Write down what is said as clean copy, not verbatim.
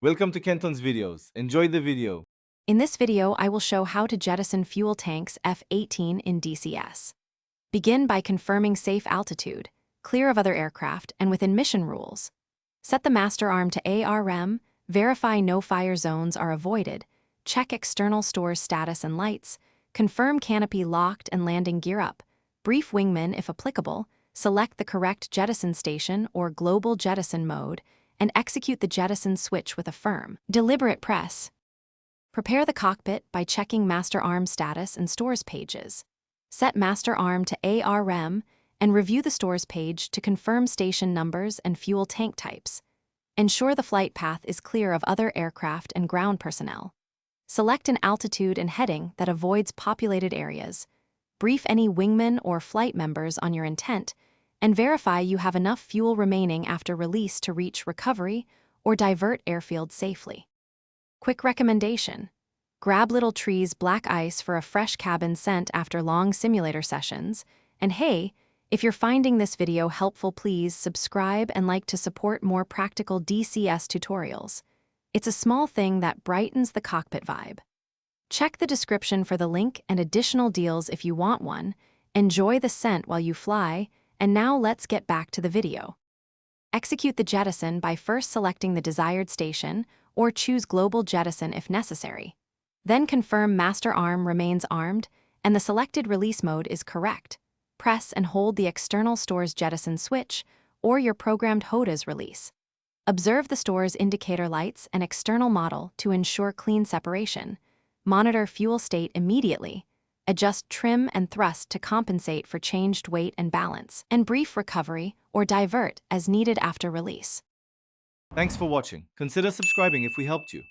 Welcome to Kenton's videos. Enjoy the video. In this video, I will show how to jettison fuel tanks F-18 in DCS. Begin by confirming safe altitude, clear of other aircraft, and within mission rules. Set the master arm to ARM, verify no fire zones are avoided, check external stores status and lights, confirm canopy locked and landing gear up, brief wingman if applicable, select the correct jettison station or global jettison mode, and execute the jettison switch with a firm, deliberate press. Prepare the cockpit by checking master arm status and stores pages. Set master arm to ARM and review the stores page to confirm station numbers and fuel tank types. Ensure the flight path is clear of other aircraft and ground personnel. Select an altitude and heading that avoids populated areas. Brief any wingman or flight members on your intent, and verify you have enough fuel remaining after release to reach recovery or divert airfield safely. Quick recommendation: grab Little Tree's black ice for a fresh cabin scent after long simulator sessions. And hey, if you're finding this video helpful, please subscribe and like to support more practical DCS tutorials. It's a small thing that brightens the cockpit vibe. Check the description for the link and additional deals if you want one. Enjoy the scent while you fly, and now let's get back to the video. Execute the jettison by first selecting the desired station, or choose global jettison if necessary. Then confirm master arm remains armed and the selected release mode is correct. Press and hold the external stores jettison switch or your programmed HOTA's release. Observe the store's indicator lights and external model to ensure clean separation. Monitor fuel state immediately. Adjust trim and thrust to compensate for changed weight and balance, and brief recovery or divert as needed after release. Thanks for watching. Consider subscribing if we helped you.